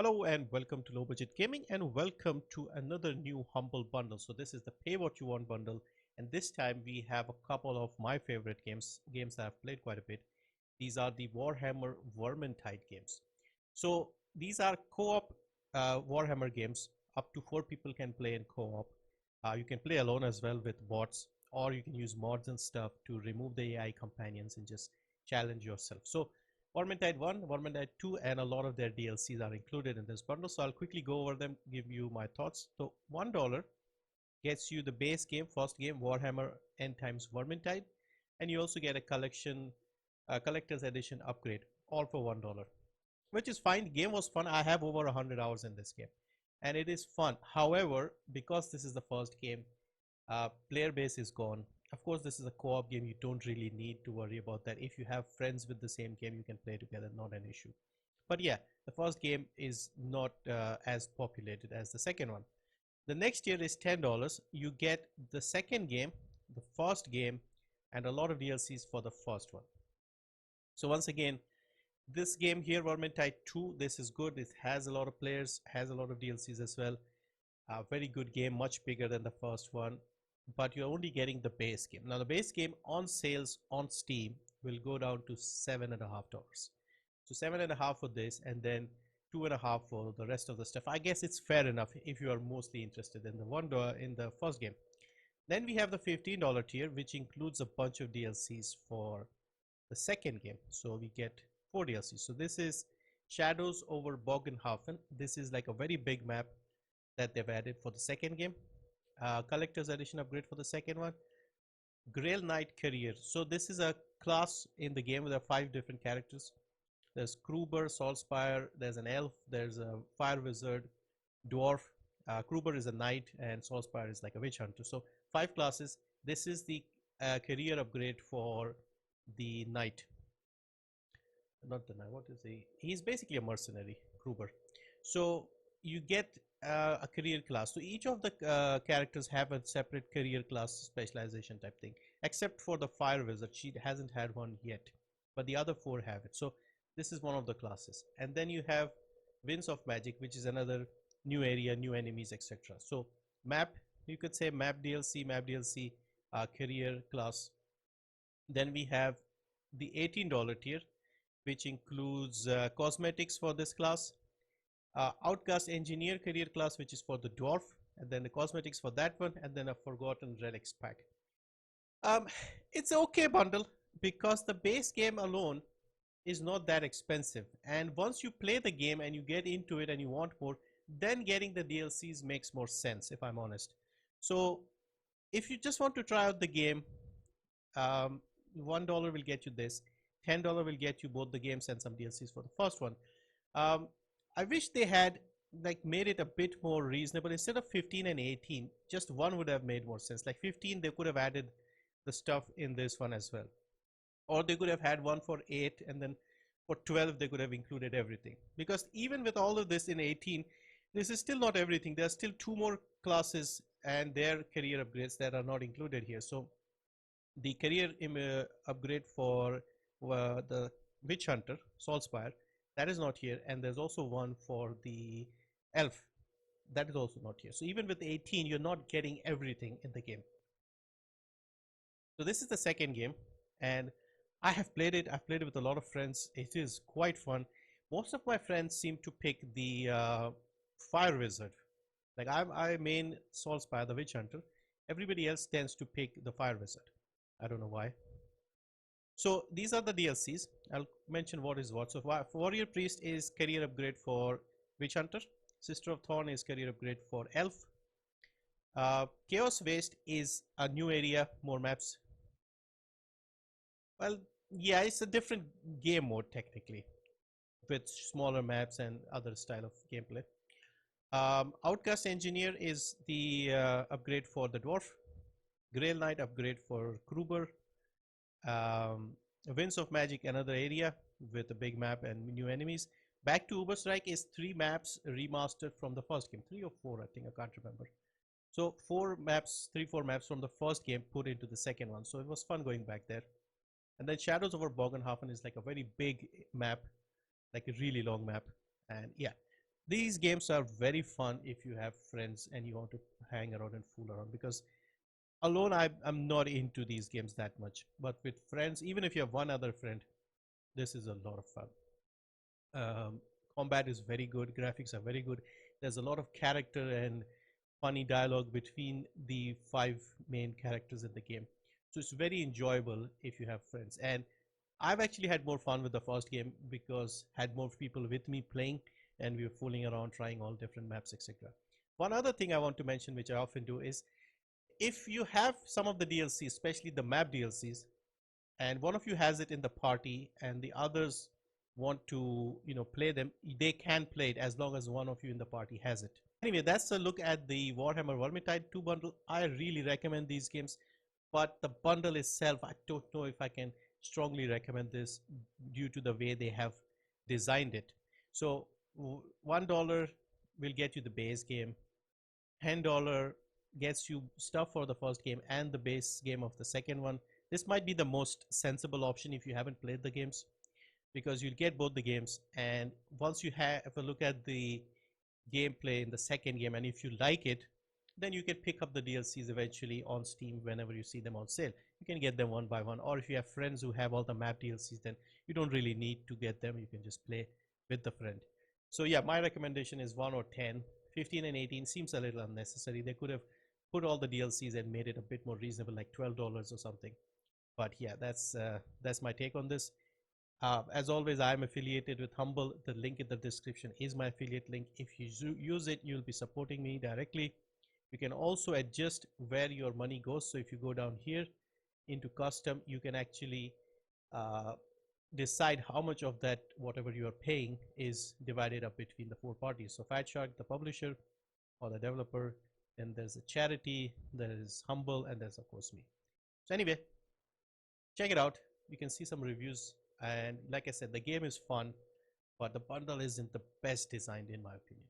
Hello and welcome to Low Budget Gaming and welcome to another new humble bundle. So this is the pay what you want bundle, and this time we have a couple of my favorite games that I've played quite a bit. These are the Warhammer Vermintide games. So these are co-op Warhammer games. Up to 4 people can play in co-op. You can play alone as well with bots, or you can use mods and stuff to remove the AI companions and just challenge yourself. So Vermintide 1, Vermintide 2, and a lot of their DLCs are included in this bundle. So I'll quickly go over them, give you my thoughts. So $1 gets you the base game, first game, Warhammer End Times Vermintide, and you also get a collector's edition upgrade, all for $1, which is fine. The game was fun. I have over 100 hours in this game, and it is fun. However, because this is the first game, player base is gone. Of course, this is a co-op game. You don't really need to worry about that. If you have friends with the same game, you can play together, not an issue. But yeah, the first game is not as populated as the second one. The next tier is $10. You get the second game, the first game, and a lot of DLCs for the first one. So once again, this game here, Vermintide 2, this is good. It has a lot of players, has a lot of DLCs as well. Very good game, much bigger than the first one, but you're only getting the base game. Now the base game on sales on Steam will go down to $7.50. So 7.5 for this, and then 2.5 for the rest of the stuff. I guess it's fair enough if you are mostly interested in the $1 in the first game. Then we have the $15 tier, which includes a bunch of DLCs for the second game. So we get 4 DLCs. So this is Shadows over Bogenhafen. This is like a very big map that they've added for the second game. Collector's edition upgrade for the second one. Grail Knight Career. So this is a class in the game. There are 5 different characters. There's Kruber, Saltspire, there's an elf, there's a fire wizard, dwarf. Kruber is a knight, and Saltspire is like a witch hunter. So 5 classes. This is the career upgrade for the knight. Not the knight. What is he? He's basically a mercenary, Kruber. So you get a career class. So each of the characters have a separate career class specialization type thing, except for the fire wizard. She hasn't had one yet, but the other 4 have it. So this is one of the classes. And then you have Winds of Magic, which is another new area, new enemies, etc. So map, you could say map DLC, career class. Then we have the $18 tier, which includes cosmetics for this class, Outcast Engineer career class, which is for the dwarf, and then the cosmetics for that one, and then a Forgotten Relics pack. It's okay bundle because the base game alone is not that expensive, and once you play the game and you get into it and you want more, then getting the DLCs makes more sense, if I'm honest. So if you just want to try out the game, $1 will get you this, $10 will get you both the games and some DLCs for the first one. I wish they had like made it a bit more reasonable. Instead of 15 and 18, just one would have made more sense. Like 15, they could have added the stuff in this one as well, or they could have had one for 8, and then for 12 they could have included everything. Because even with all of this in 18, this is still not everything. There are still 2 more classes and their career upgrades that are not included here. So the career upgrade for the witch hunter, Saltspire, that is not here, and there's also one for the elf, that is also not here. So even with 18, you're not getting everything in the game. So this is the second game, and I have played it. I've played it with a lot of friends. It is quite fun. Most of my friends seem to pick the fire wizard. Like I main Saltspire, the witch hunter. Everybody else tends to pick the fire wizard. I don't know why. So these are the DLCs. I'll mention what is what. So Warrior Priest is career upgrade for Witch Hunter. Sister of Thorn is career upgrade for Elf. Chaos Waste is a new area, more maps. Well, yeah, it's a different game mode technically, with smaller maps and other style of gameplay. Outcast Engineer is the upgrade for the Dwarf. Grail Knight upgrade for Kruber. Winds of Magic, another area with a big map and new enemies. Back to Uberstrike is 3 maps remastered from the first game. 3 or 4, I think, I can't remember. So 4 maps, 3-4 maps from the first game put into the second one. So it was fun going back there. And then Shadows over Bogenhafen is like a very big map, like a really long map. And yeah, These games are very fun if you have friends and you want to hang around and fool around, because alone I'm not into these games that much, but with friends, even if you have one other friend, this is a lot of fun. um, Combat is very good, graphics are very good, there's a lot of character and funny dialogue between the five main characters in the game, so it's very enjoyable if you have friends. And I've actually had more fun with the first game because had more people with me playing, and we were fooling around trying all different maps, etc. One other thing I want to mention, which I often do, is if you have some of the DLCs, especially the map DLCs, and one of you has it in the party and the others want to play them, they can play it as long as one of you in the party has it. Anyway, that's a look at the Warhammer Vermintide 2 bundle. I really recommend these games, but the bundle itself, I don't know if I can strongly recommend this due to the way they have designed it. So $1 will get you the base game, $10 gets you stuff for the first game and the base game of the second one. This might be the most sensible option if you haven't played the games, because you'll get both the games, and once you have a look at the gameplay in the second game, and if you like it, then you can pick up the DLCs eventually on Steam whenever you see them on sale. You can get them one by one, or if you have friends who have all the map DLCs, then you don't really need to get them, you can just play with the friend. So yeah, my recommendation is 1 or 10. 15 and 18 seems a little unnecessary. They could have put all the DLCs and made it a bit more reasonable, like $12 or something. But yeah, that's my take on this. As always, I'm affiliated with Humble. The link in the description is my affiliate link. If you use it, you'll be supporting me directly. You can also adjust where your money goes. So if you go down here into custom, you can actually uh, decide how much of that whatever you are paying is divided up between the four parties. So Fat Shark, the publisher or the developer, then there's a charity, there is Humble, and there's of course me. So anyway, check it out. You can see some reviews, and like I said, the game is fun, but the bundle isn't the best designed in my opinion.